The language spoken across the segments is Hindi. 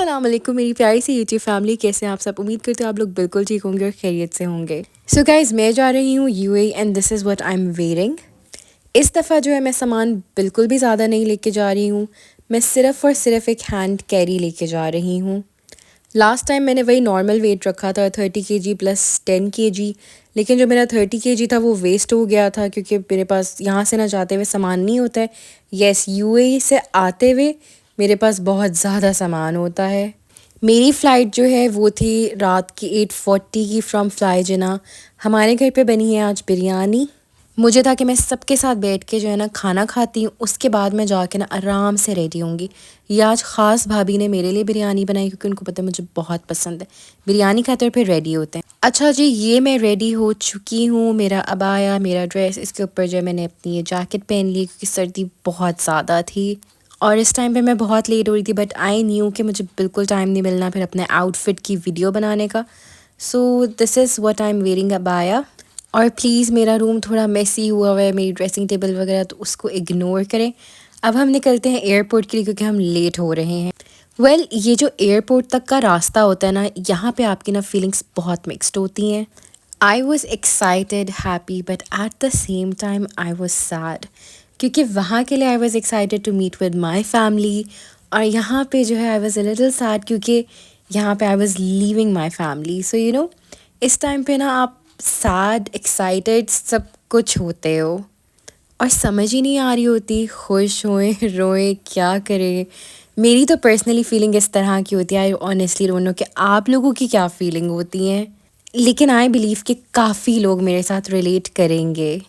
अस्सलाम वालेकुम मेरी प्यारी सी यूट्यूब फैमिली, कैसे हैं आप सब। उम्मीद करते हो आप लोग बिल्कुल ठीक होंगे और खैरियत से होंगे। सो गाइज, मैं जा रही हूँ UAE and this is what I am wearing. इस दफ़ा जो है मैं सामान बिल्कुल भी ज़्यादा नहीं लेके जा रही हूँ। मैं सिर्फ़ और सिर्फ एक हैंड कैरी लेके जा रही हूँ। लास्ट टाइम मैंने वही नॉर्मल वेट रखा था 30 kg प्लस 10 kg, लेकिन जो मेरा 30 kg था वो वेस्ट हो गया था क्योंकि मेरे पास यहाँ से ना जाते हुए सामान नहीं होता है। यस, यूएई से आते हुए मेरे पास बहुत ज़्यादा सामान होता है। मेरी फ़्लाइट जो है वो थी रात की 8:40 की फ्रॉम फ्लाई जिना। हमारे घर पे बनी है आज बिरयानी। मुझे था कि मैं सबके साथ बैठ के जो है ना खाना खाती हूँ, उसके बाद मैं जाके ना आराम से रेडी होंगी। ये आज ख़ास भाभी ने मेरे लिए बिरयानी बनाई क्योंकि उनको पता है मुझे बहुत पसंद है। बिरयानी खाते और फिर रेडी होते हैं। अच्छा जी, ये मैं रेडी हो चुकी हूँ। मेरा अबाया, मेरा ड्रेस, इसके ऊपर जो है मैंने अपनी ये जैकेट पहन ली क्योंकि सर्दी बहुत ज़्यादा थी और इस टाइम पे मैं बहुत लेट हो रही थी। बट आई न्यू कि मुझे बिल्कुल टाइम नहीं मिलना फिर अपने आउटफिट की वीडियो बनाने का। So this is what I am wearing abaya. और प्लीज़ मेरा रूम थोड़ा मेसी हुआ है, मेरी ड्रेसिंग टेबल वगैरह, तो उसको इग्नोर करें। अब हम निकलते हैं एयरपोर्ट के लिए क्योंकि हम लेट हो रहे हैं। ये जो एयरपोर्ट तक का रास्ता होता है ना, यहाँ पे आपकी ना फीलिंग्स बहुत मिक्स्ड होती हैं। I was excited, happy, but at the same time I was sad क्योंकि वहाँ के लिए I was excited to meet with my family और यहाँ पे जो है I was a little sad क्योंकि यहाँ पे I was leaving my family. So you know, इस टाइम पे ना आप सैड, एक्साइटेड सब कुछ होते हो और समझ ही नहीं आ रही होती खुश होएं रोएं क्या करें। मेरी तो पर्सनली फीलिंग इस तरह की होती है। आई ऑनेस्टली डोंट नो कि आप लोगों की क्या फीलिंग होती हैं, लेकिन आई बिलीव कि काफ़ी लोग मेरे साथ रिलेट करेंगे।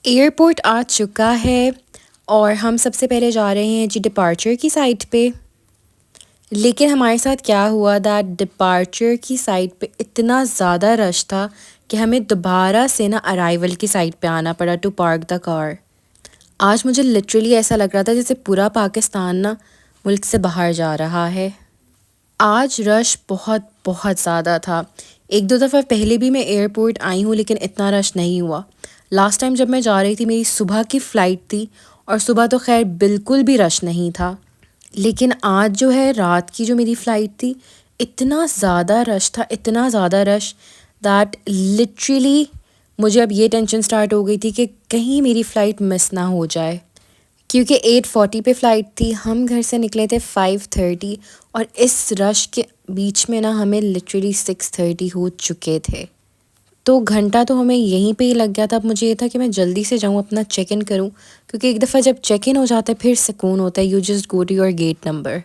एयरपोर्ट आ चुका है और हम सबसे पहले जा रहे हैं जी डिपार्चर की साइड पे। लेकिन हमारे साथ क्या हुआ दैट डिपार्चर की साइड पे इतना ज़्यादा रश था कि हमें दोबारा से ना अराइवल की साइड पे आना पड़ा टू पार्क द कार। आज मुझे लिटरली ऐसा लग रहा था जैसे पूरा पाकिस्तान ना मुल्क से बाहर जा रहा है। आज रश बहुत बहुत ज़्यादा था। एक दो दफ़ा पहले भी मैं एयरपोर्ट आई हूँ लेकिन इतना रश नहीं हुआ। लास्ट टाइम जब मैं जा रही थी मेरी सुबह की फ़्लाइट थी और सुबह तो खैर बिल्कुल भी रश नहीं था, लेकिन आज जो है रात की जो मेरी फ़्लाइट थी इतना ज़्यादा रश था, इतना ज़्यादा रश दैट लिटरली मुझे अब ये टेंशन स्टार्ट हो गई थी कि कहीं मेरी फ़्लाइट मिस ना हो जाए क्योंकि 8:40 पे फ़्लाइट थी। हम घर से निकले थे 5:30 और इस रश के बीच में ना हमें लिटरली 6:30 हो चुके थे। तो घंटा तो हमें यहीं पे ही लग गया था। अब मुझे ये था कि मैं जल्दी से जाऊँ, अपना चेक इन करूँ क्योंकि एक दफ़ा जब चेक इन हो जाता है फिर सुकून होता है। You just go to your gate number.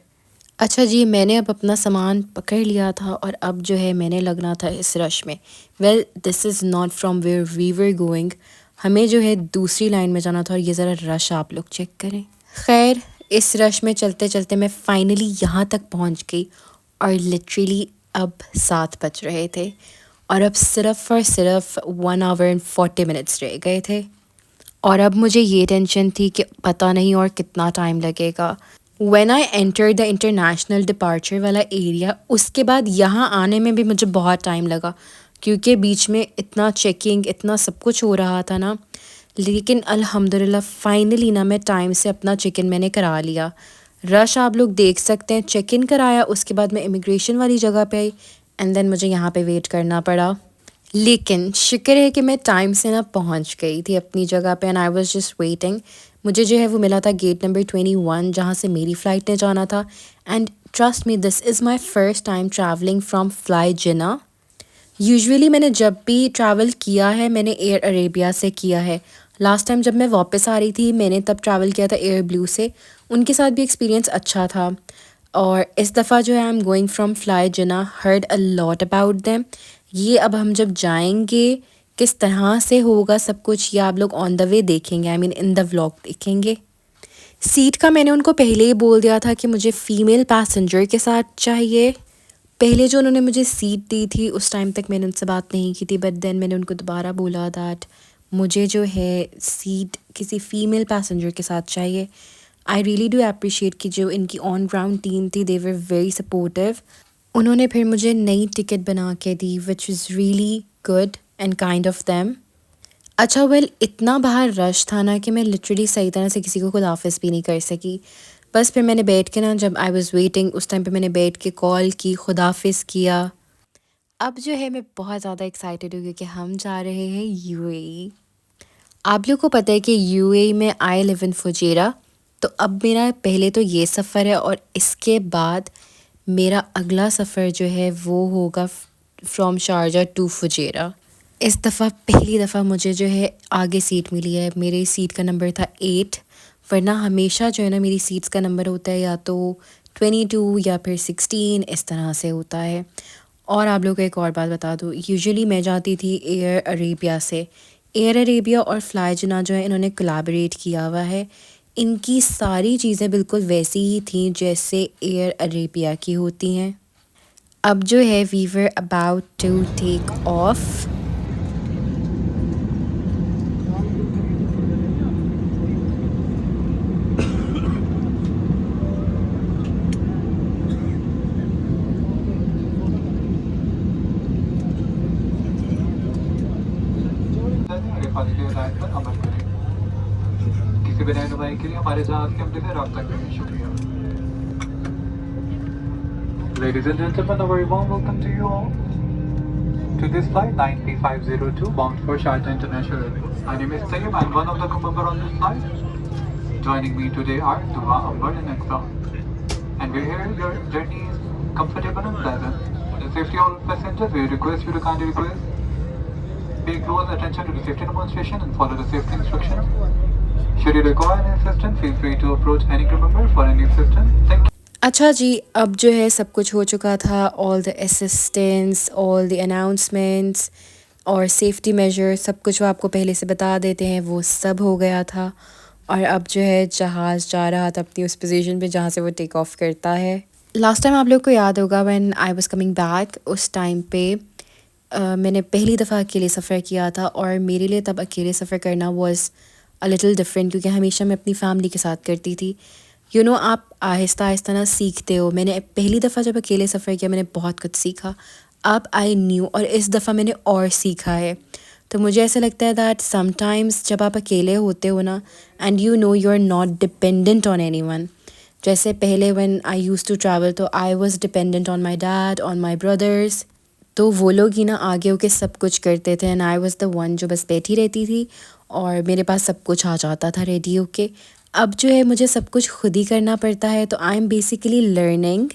अच्छा जी, मैंने अब अपना सामान पकड़ लिया था और अब जो है मैंने लगना था इस रश में। Well, this is not from where we were going. हमें जो है दूसरी लाइन में जाना था और ये ज़रा रश आप लोग चेक करें। खैर, इस रश में चलते चलते मैं फाइनली यहाँ तक पहुँच गई और लिटरली अब 7 बज रहे थे और अब सिर्फ़ और सिर्फ 1 आवर एंड 40 मिनट्स रह गए थे और अब मुझे ये टेंशन थी कि पता नहीं और कितना टाइम लगेगा। When I enter the international departure वाला एरिया, उसके बाद यहाँ आने में भी मुझे बहुत टाइम लगा क्योंकि बीच में इतना चेकिंग, इतना सब कुछ हो रहा था ना। लेकिन अल्हम्दुलिल्लाह फाइनली ना मैं टाइम से अपना चेक इन मैंने करा लिया। रश आप लोग देख सकते हैं। चेक इन कराया, उसके बाद मैं इमिग्रेशन वाली जगह पे आई एंड देन मुझे यहाँ पे वेट करना पड़ा। लेकिन शुक्र है कि मैं टाइम से ना पहुंच गई थी अपनी जगह पे and I was just waiting. मुझे जो है वो मिला था गेट नंबर 21 जहाँ से मेरी फ़्लाइट ने जाना था। And trust me, this is my first time travelling from fly Jinnah. Usually मैंने जब भी ट्रैवल किया है मैंने एयर अरेबिया से किया है। लास्ट टाइम जब मैं वापस आ रही थी मैंने तब ट्रैवल किया था एयर ब्लू से। उनके साथ भी एक्सपीरियंस अच्छा था। और इस दफ़ा जो है I am going from fly Jinnah, heard a lot about them. ये अब हम जब जाएंगे किस तरह से होगा सब कुछ, ये आप लोग ऑन द वे देखेंगे, I mean in the vlog देखेंगे। सीट का मैंने उनको पहले ही बोल दिया था कि मुझे फ़ीमेल पैसेंजर के साथ चाहिए। पहले जो उन्होंने मुझे सीट दी थी उस टाइम तक मैंने उनसे बात नहीं की थी, बट देन मैंने उनको दोबारा बोला दैट मुझे जो है सीट किसी फ़ीमेल पैसेंजर के साथ चाहिए। आई रियली डू अप्रिशिएट कि जो इनकी ऑन ग्राउंड टीम थी दे वर वेरी सपोर्टिव। उन्होंने फिर मुझे नई टिकट बना के दी which is really good and kind of them. अच्छा वेल, इतना बाहर रश था ना कि मैं लिटरली सही तरह से किसी को खुद हाफिज़ भी नहीं कर सकी। बस फिर मैंने बैठ के ना, जब आई वाज़ वेटिंग उस टाइम पे मैंने बैठ के कॉल की, खुदाफ़िज़ किया। अब जो है मैं बहुत ज़्यादा एक्साइटेड हूँ क्योंकि हम जा रहे हैं यूएई। आप लोग को पता है कि यूएई में आई लिव इन फुजेरा। तो अब मेरा पहले तो ये सफ़र है और इसके बाद मेरा अगला सफ़र जो है वो होगा फ्रॉम शारजा टू फुजेरा। इस दफ़ा पहली दफ़ा मुझे जो है आगे सीट मिली है। मेरी सीट का नंबर था 8, वरना हमेशा जो है ना मेरी सीट्स का नंबर होता है या तो 22 या फिर 16, इस तरह से होता है। और आप लोगों को एक और बात बता दूँ, यूजुअली मैं जाती थी एयर अरेबिया से। एयर अरेबिया और फ्लाई जिना जो है इन्होंने कोलैबोरेट किया हुआ है। इनकी सारी चीज़ें बिल्कुल वैसी ही थी जैसे एयर अरेबिया की होती हैं। अब जो है we were about to take off. हिदायत पर अमल करें। किसी भी रहनुमाई के लिए हमारे जहाज के हमले से रब्ता करें। शुक्रिया। Ladies and gentlemen, a very warm welcome to you all to this flight 9P502 bound for Sharjah International Airport. My name is Tayyib. I'm one of the crew member on this flight. Joining me today are Dua, Amber, and Akram. And we're here. Your journey is comfortable and pleasant. For the safety of all passengers, we request you to kindly request pay close attention to the safety demonstration and follow the safety instructions. Should you require any assistance, feel free to approach any crew member for any assistance. Thank you. अच्छा जी, अब जो है सब कुछ हो चुका था। All the assistance, all the announcements और सेफ्टी मेजर, सब कुछ वो आपको पहले से बता देते हैं, वो सब हो गया था। और अब जो है जहाज़ जा रहा था अपनी उस पोजीशन पे जहाँ से वो टेक ऑफ करता है। लास्ट टाइम आप लोग को याद होगा when I was coming back, उस टाइम पे मैंने पहली दफ़ा अकेले सफ़र किया था और मेरे लिए तब अकेले सफ़र करना वाज अ लिटिल डिफरेंट क्योंकि हमेशा मैं अपनी फैमिली के साथ करती थी। आप आहिस्ता आहिस्ता ना सीखते हो। मैंने पहली दफ़ा जब अकेले सफ़र किया मैंने बहुत कुछ सीखा। अब आई न्यू और इस दफ़ा मैंने और सीखा है। तो मुझे ऐसा लगता है दैट समटाइम्स जब आप अकेले होते हो ना and you are not dependent on anyone. जैसे पहले when I use to travel तो I was dependent on my dad, on my brothers. तो वो लोग ही ना आगे होके सब कुछ करते थे and I was the one जो बस बैठी रहती थी और मेरे पास सब कुछ आ जाता था रेडी होके। अब जो है मुझे सब कुछ खुद ही करना पड़ता है, तो I am basically learning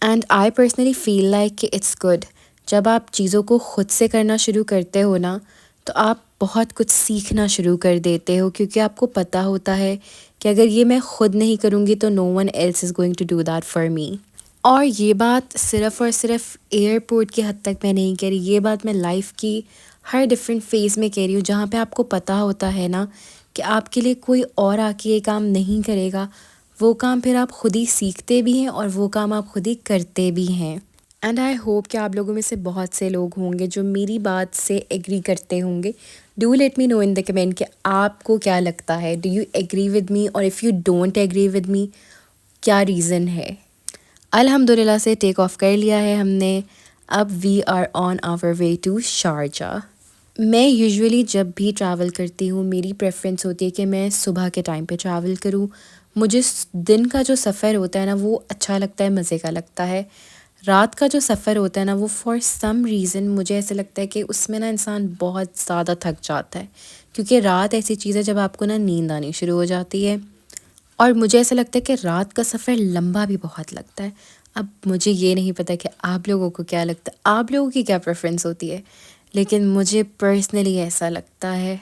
and I personally feel like कि इट्स गुड। जब आप चीज़ों को खुद से करना शुरू करते हो ना तो आप बहुत कुछ सीखना शुरू कर देते हो क्योंकि आपको पता होता है कि अगर ये मैं खुद नहीं करूँगी तो no one else is going to do that for me. और ये बात सिर्फ़ और सिर्फ एयरपोर्ट की हद तक मैं नहीं कह रही, ये बात मैं लाइफ की हर डिफरेंट फ़ेज़ में कह रही हूँ जहाँ पे आपको पता होता है ना कि आपके लिए कोई और आके ये काम नहीं करेगा। वो काम फिर आप खुद ही सीखते भी हैं और वो काम आप खुद ही करते भी हैं। एंड आई होप कि आप लोगों में से बहुत से लोग होंगे जो मेरी बात से एग्री करते होंगे। Do let me know in the comment कि आपको क्या लगता है। Do you agree with me और if you don't agree with me क्या रीज़न है। अल्हम्दुलिल्लाह से टेक ऑफ कर लिया है हमने। अब we are on our way to Sharjah. मैं यूजुअली जब भी ट्रैवल करती हूँ मेरी प्रेफरेंस होती है कि मैं सुबह के टाइम पे ट्रैवल करूँ। मुझे दिन का जो सफ़र होता है ना वो अच्छा लगता है, मज़े का लगता है। रात का जो सफ़र होता है ना वो फॉर सम रीज़न मुझे ऐसा लगता है कि उसमें ना इंसान बहुत ज़्यादा थक जाता है क्योंकि रात ऐसी चीज़ है जब आपको ना नींद आनी शुरू हो जाती है। और मुझे ऐसा लगता है कि रात का सफ़र लंबा भी बहुत लगता है। अब मुझे ये नहीं पता कि आप लोगों को क्या लगता है, आप लोगों की क्या प्रेफरेंस होती है, लेकिन मुझे पर्सनली ऐसा लगता है।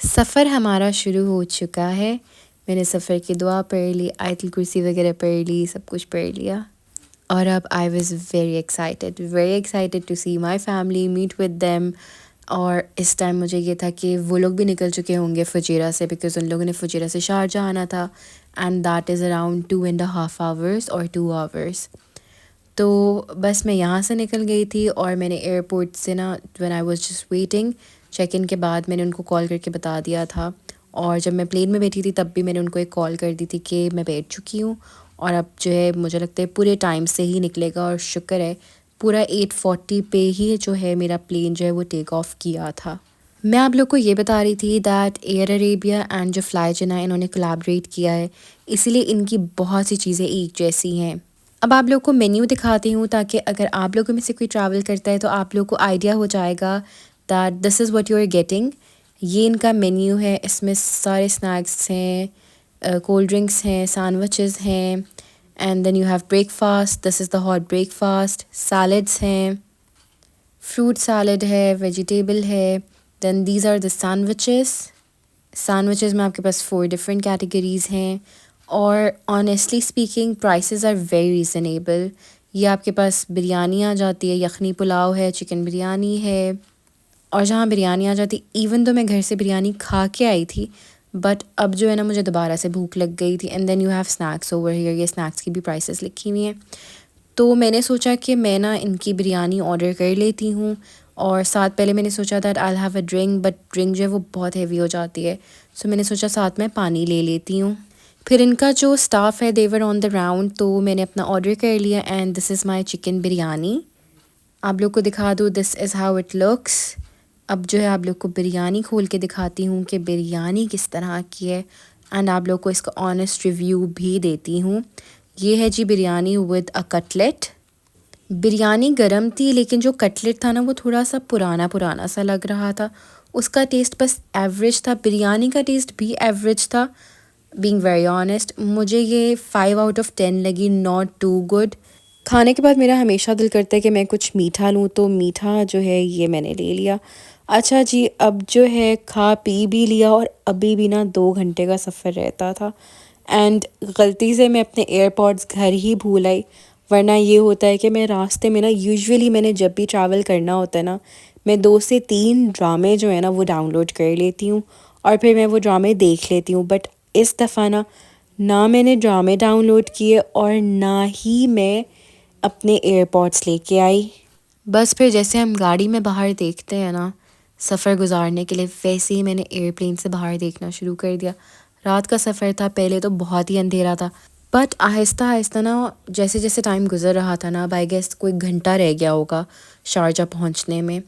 सफ़र हमारा शुरू हो चुका है। मैंने सफ़र की दुआ पढ़ ली, आयतुल कुर्सी वगैरह पढ़ ली, सब कुछ पढ़ लिया। और अब I was very excited to see my family, meet with them. और इस टाइम मुझे ये था कि वो लोग भी निकल चुके होंगे फुजेरा से बिकॉज़ उन लोगों ने फुजेरा से शारजा आना था and that is around 2.5 hours और 2 आवर्स। तो बस मैं यहाँ से निकल गई थी और मैंने एयरपोर्ट से ना when I was just waiting check in के बाद मैंने उनको कॉल करके बता दिया था। और जब मैं प्लेन में बैठी थी तब भी मैंने उनको एक कॉल कर दी थी कि मैं बैठ चुकी हूँ और अब जो है मुझे लगता है पूरे टाइम से ही निकलेगा और शुक्र है पूरा 8:40 पे ही जो है मेरा प्लेन जो है वो टेक ऑफ किया था। मैं आप लोग को ये बता रही थी दैट एयर अरेबिया एंड जो फ्लाई जिना इन्होंने कोलैबोरेट किया है, इसीलिए इनकी बहुत सी चीज़ें एक जैसी हैं। अब आप लोग को मेन्यू दिखाती हूँ ताकि अगर आप लोगों में से कोई ट्रैवल करता है तो आप लोग को आइडिया हो जाएगा that this is what you are getting. ये इनका मेन्यू है, इसमें सारे स्नैक्स हैं, कोल्ड ड्रिंक्स हैं, सैंडविचेस हैं, and then you have breakfast, this is the hot breakfast, salads हैं, फ्रूट सैलड है, वेजिटेबल है, then these are the sandwiches में आपके पास 4 डिफरेंट कैटेगरीज़ हैं और honestly speaking prices are very reasonable. ये आपके पास बिरयानी आ जाती है, यखनी पुलाव है, चिकन बिरयानी है, और जहाँ बिरयानी आ जाती, इवन तो मैं घर से बिरयानी खा के आई थी बट अब जो है ना मुझे दोबारा से भूख लग गई थी। And then you have snacks over here, ये स्नैक्स की भी प्राइसेस लिखी हुई हैं। तो मैंने सोचा कि मैं ना इनकी बिरयानी ऑर्डर कर लेती हूँ, और साथ पहले मैंने सोचा था I have a drink, but drink जो है वो बहुत हेवी हो जाती है, सो मैंने सोचा साथ में पानी ले लेती हूँ। फिर इनका जो स्टाफ है देवर ऑन द राउंड, तो मैंने अपना ऑर्डर कर लिया and this is my chicken biryani. आप लोग को दिखा दूँ, this is how it looks. अब जो है आप लोग को बिरयानी खोल के दिखाती हूँ कि बिरयानी किस तरह की है, एंड आप लोग को इसका ऑनेस्ट रिव्यू भी देती हूँ। ये है जी biryani with a cutlet. Biryani गरम थी लेकिन जो कटलेट था ना वो थोड़ा सा पुराना पुराना सा लग रहा था, उसका टेस्ट बस एवरेज था, बिरयानी का टेस्ट भी एवरेज था। बीइंग वेरी ऑनेस्ट मुझे ये 5 आउट ऑफ 10 लगी, नॉट टू गुड। खाने के बाद मेरा हमेशा दिल करता है कि मैं कुछ मीठा लूँ, तो मीठा जो है ये मैंने ले लिया। अच्छा जी, अब जो है खा पी भी लिया और अभी भी ना 2 घंटे का सफ़र रहता था, एंड गलती से मैं अपने एयरपॉड्स घर ही भूल आई। वरना ये होता है कि मैं रास्ते में ना यूजुअली मैंने जब भी ट्रैवल करना होता है ना, मैं 2 से 3 ड्रामे जो है ना वो डाउनलोड कर लेती हूँ और फिर मैं वो ड्रामे देख लेती हूँ। बट इस दफ़ा ना मैंने ड्रामे डाउनलोड किए और ना ही मैं अपने एयरपॉड्स लेके आई। बस फिर जैसे हम गाड़ी में बाहर देखते हैं ना सफ़र गुजारने के लिए, वैसे ही मैंने एयरप्लेन से बाहर देखना शुरू कर दिया। रात का सफ़र था, पहले तो बहुत ही अंधेरा था, बट आहिस्ता आहिस्ता ना जैसे जैसे टाइम गुजर रहा था ना, बाई गेस कोई घंटा रह गया होगा शारजा पहुंचने में,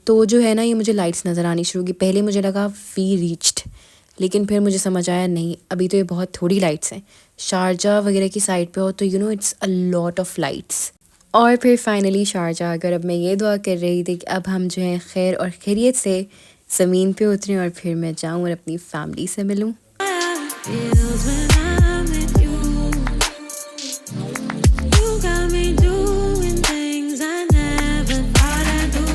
तो जो है ना ये मुझे लाइट्स नज़र आनी शुरू की। पहले मुझे लगा वी रीच्ड, लेकिन फिर मुझे समझ आया नहीं, अभी तो ये बहुत थोड़ी लाइट्स हैं। शारजा वगैरह की साइड पे हो तो you know it's a lot of lights. और फिर फाइनली शारजा आकर अब मैं ये दुआ कर रही थी कि अब हम जो है खैर और खैरियत से ज़मीन पे उतरें और फिर मैं जाऊँ और अपनी फैमिली से मिलूँ। Feels when I'm with you. You got me doing things I never thought I'd do.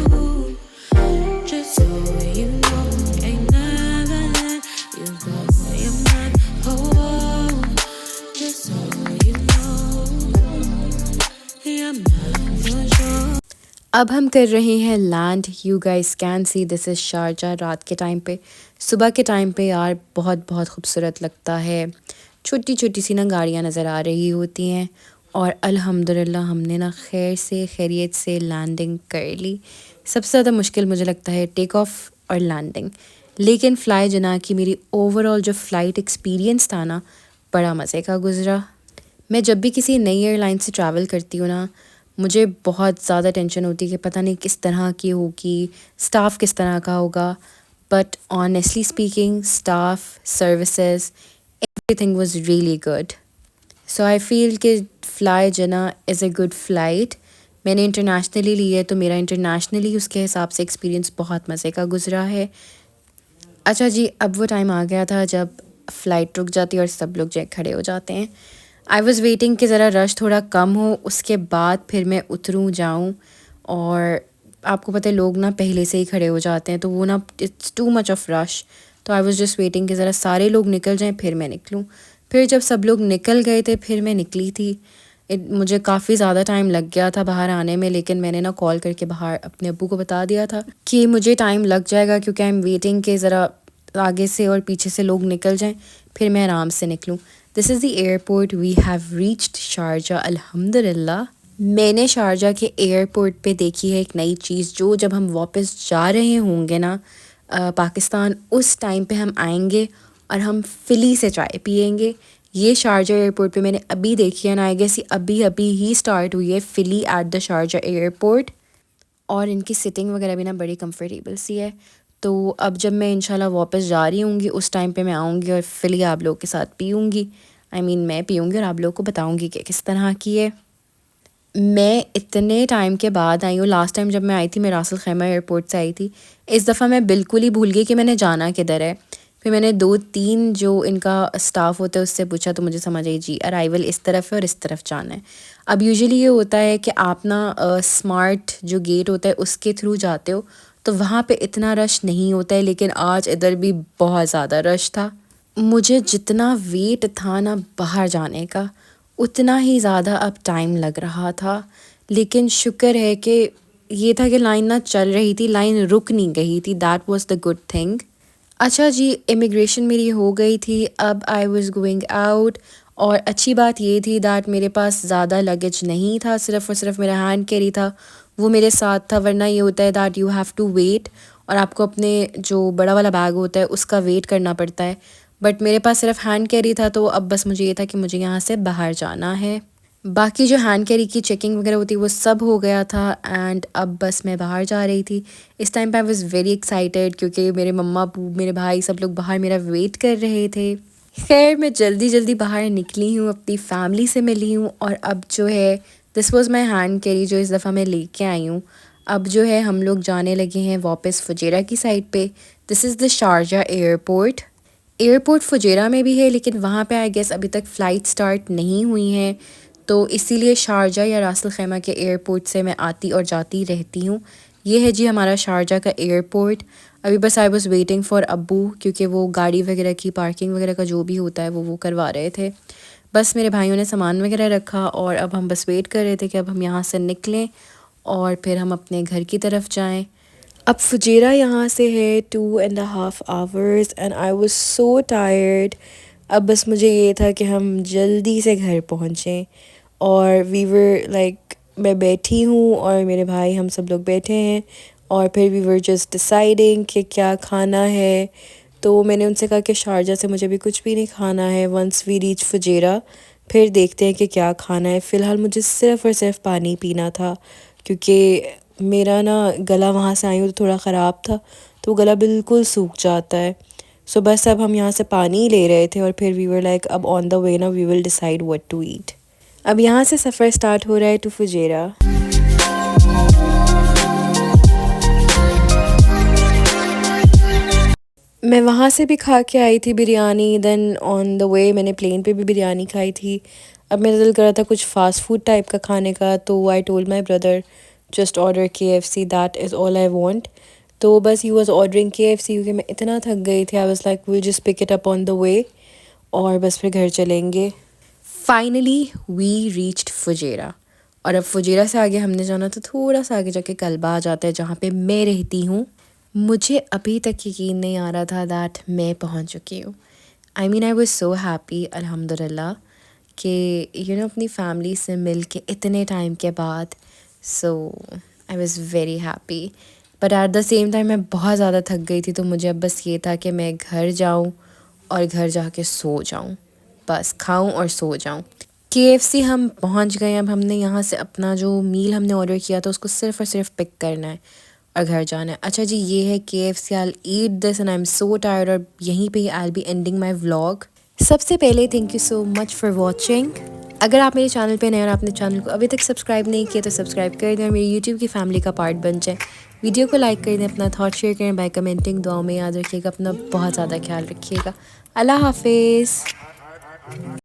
Just so you know, ain't never let you go. You're my whole. Just so you know, I'm not for sure. अब हम कर रहे हैं land. You guys can see this is Sharjah. रात के टाइम पे, सुबह के टाइम पे यार बहुत बहुत खूबसूरत लगता है। छोटी छोटी सी ना गाड़ियाँ नज़र आ रही होती हैं, और अल्हम्दुलिल्लाह हमने ना खैर से खैरियत से लैंडिंग कर ली। सबसे ज़्यादा मुश्किल मुझे लगता है टेक ऑफ और लैंडिंग, लेकिन फ़्लाई जना की मेरी ओवरऑल जो फ़्लाइट एक्सपीरियंस था ना बड़ा मज़े का गुज़रा। मैं जब भी किसी नई एयरलाइन से ट्रैवल करती हूँ ना, मुझे बहुत ज़्यादा टेंशन होती है कि पता नहीं किस तरह की होगी, स्टाफ किस तरह का होगा। But honestly speaking staff, services, everything was really good. So I feel कि फ़्लाई जना इज़ अ गुड फ़्लाइट। मैंने इंटरनेशनली ली है तो मेरा इंटरनेशनली उसके हिसाब से एक्सपीरियंस बहुत मज़े का गुज़रा है। अच्छा जी, अब वो टाइम आ गया था जब फ़्लाइट रुक जाती है और सब लोग जो है खड़े हो जाते हैं। आई वॉज़ वेटिंग कि ज़रा रश थोड़ा कम हो, उसके बाद फिर मैं उतरूँ जाऊँ। और आपको पता है लोग ना पहले से ही खड़े हो जाते हैं, तो वो ना it's too much of rush. तो आई वॉज़ जस्ट वेटिंग कि ज़रा सारे लोग निकल जाएं फिर मैं निकलूँ। फिर जब सब लोग निकल गए थे फिर मैं निकली थी। मुझे काफ़ी ज़्यादा टाइम लग गया था बाहर आने में, लेकिन मैंने ना कॉल करके बाहर अपने अब्बू को बता दिया था कि मुझे टाइम लग जाएगा क्योंकि आई एम वेटिंग कि ज़रा आगे से और पीछे से लोग निकल जाएं फिर मैं आराम से निकलूँ। This is the airport, we have reached Sharjah अल्हम्दुलिल्लाह। मैंने शारजा के एयरपोर्ट पे देखी है एक नई चीज़, जो जब हम वापस जा रहे होंगे ना पाकिस्तान, उस टाइम पे हम आएंगे और हम फ़िली से चाय पियेंगे। ये शारजा एयरपोर्ट पे मैंने अभी देखी है ना, आई गेस अभी अभी ही स्टार्ट हुई है Philly at the Sharjah airport. और इनकी सिटिंग वगैरह भी ना बड़ी कंफर्टेबल सी है। तो अब जब मैं इंशाल्लाह वापस जा रही होंगी उस टाइम पे मैं आऊँगी और फिर आप लोगों के साथ पीऊँगी। मैं पीऊँगी और आप लोगों को बताऊँगी कि किस तरह की है। मैं इतने टाइम के बाद आई हूँ। लास्ट टाइम जब मैं आई थी मैं रासल खैमा एयरपोर्ट से आई थी। इस दफ़ा मैं बिल्कुल ही भूल गई कि मैंने जाना किधर है। फिर मैंने 2-3 जो इनका स्टाफ होता है उससे पूछा तो मुझे समझ आई जी अराइवल इस तरफ है और इस तरफ जाना है। अब यूजुअली ये होता है कि आप ना स्मार्ट जो गेट होता है उसके थ्रू जाते हो तो वहाँ पे इतना रश नहीं होता है, लेकिन आज इधर भी बहुत ज़्यादा रश था। मुझे जितना वेट था ना बाहर जाने का उतना ही ज़्यादा अब टाइम लग रहा था, लेकिन शुक्र है कि ये था कि लाइन ना चल रही थी, लाइन रुक नहीं गई थी। That was the good thing. अच्छा जी, इमिग्रेशन मेरी हो गई थी। अब आई वाज गोइंग आउट और अच्छी बात ये थी दैट मेरे पास ज़्यादा लगेज नहीं था, सिर्फ़ और सिर्फ मेरा हैंड कैरी था, वो मेरे साथ था। वरना ये होता है that you have to wait और आपको अपने जो बड़ा वाला बैग होता है उसका वेट करना पड़ता है। बट मेरे पास सिर्फ हैंड कैरी था, तो अब बस मुझे ये था कि मुझे यहाँ से बाहर जाना है। बाकी जो हैंड कैरी की चेकिंग वगैरह होती है वो सब हो गया था एंड अब बस मैं बाहर जा रही थी। इस टाइम पे आई वाज वेरी एक्साइटेड क्योंकि मेरे मम्मा मेरे भाई सब लोग बाहर मेरा वेट कर रहे थे। खैर मैं जल्दी जल्दी बाहर निकली हूँ, अपनी फैमिली से मिली हूँ और अब जो है this was my hand carry जो इस दफ़ा मैं लेके आई हूँ। अब जो है हम लोग जाने लगे हैं वापस फुजेरा की साइड पे। This is the Sharjah airport. Airport Fujairah में भी है लेकिन वहाँ पे आई गेस अभी तक फ़्लाइट स्टार्ट नहीं हुई हैं, तो इसीलिए शारजा या रासल खैमा के एयरपोर्ट से मैं आती और जाती रहती हूँ। ये है जी हमारा शारजा का एयरपोर्ट। अभी बस आई वाज़ वेटिंग फॉर अब्बू क्योंकि वो गाड़ी वगैरह की पार्किंग वगैरह का जो भी होता है वो करवा रहे थे। बस मेरे भाइयों ने सामान वगैरह रखा और अब हम बस वेट कर रहे थे कि अब हम यहाँ से निकलें और फिर हम अपने घर की तरफ जाएं। अब फुजेरा यहाँ से है 2.5 hours and I was so tired. अब बस मुझे ये था कि हम जल्दी से घर पहुँचें और वी वर लाइक मैं बैठी हूँ और मेरे भाई हम सब लोग बैठे हैं और फिर वी वर जस्ट डिसाइडिंग कि क्या खाना है। तो मैंने उनसे कहा कि शारजा से मुझे भी कुछ भी नहीं खाना है, वंस वी रीच फुजेरा फिर देखते हैं कि क्या खाना है। फ़िलहाल मुझे सिर्फ़ और सिर्फ पानी पीना था क्योंकि मेरा ना गला वहाँ से आई हूँ तो थोड़ा ख़राब था, तो गला बिल्कुल सूख जाता है। सो बस अब हम यहाँ से पानी ले रहे थे और फिर वी वर लाइक अब ऑन द वे ना we will decide what to eat. अब यहाँ से सफ़र स्टार्ट हो रहा है टू फुजेरा। मैं वहाँ से भी खा के आई थी biryani, then on the way मैंने प्लेन पे भी बिरयानी खाई थी। अब मेरा दिल कर रहा था कुछ फ़ास्ट फूड टाइप का खाने का, तो I told my brother just order KFC, that is all I want. तो बस ही वाज ऑर्डरिंग KFC क्योंकि मैं इतना थक गई थी। I was like will just pick it up on the way और बस फिर घर चलेंगे। फाइनली वी रीच्ड फुजेरा और अब फुजेरा से आगे हमने जाना था थोड़ा सा आगे जाके कल्बा आ जाता है जहाँ पे मैं रहती हूँ। मुझे अभी तक यकीन नहीं आ रहा था दैट मैं पहुँच चुकी हूँ। आई वाज सो हैप्पी अल्हम्दुलिल्लाह कि अपनी फैमिली से मिल के इतने टाइम के बाद। So I was very happy but at the same time मैं बहुत ज़्यादा थक गई थी, तो मुझे अब बस ये था कि मैं घर जाऊँ और घर जाके सो जाऊँ, बस खाऊं और सो जाऊं। KFC हम पहुंच गए। अब हमने यहाँ से अपना जो मील हमने ऑर्डर किया था उसको सिर्फ और सिर्फ पिक करना है और घर जाना है। अच्छा जी, ये है KFC। I eat this and I am so tired और यहीं पे आई बी एंडिंग माई व्लॉग। सबसे पहले thank you so much for watching. अगर आप मेरे चैनल पे नए और आपने चैनल को अभी तक सब्सक्राइब नहीं किया तो सब्सक्राइब कर दें और मेरी यूट्यूब की फैमिली का पार्ट बन जाए। वीडियो को लाइक कर दें, अपना थॉट शेयर करें बाय कमेंटिंग। दुआओं में याद रखिएगा, अपना बहुत ज़्यादा ख्याल रखिएगा। अल्लाह हाफिज़।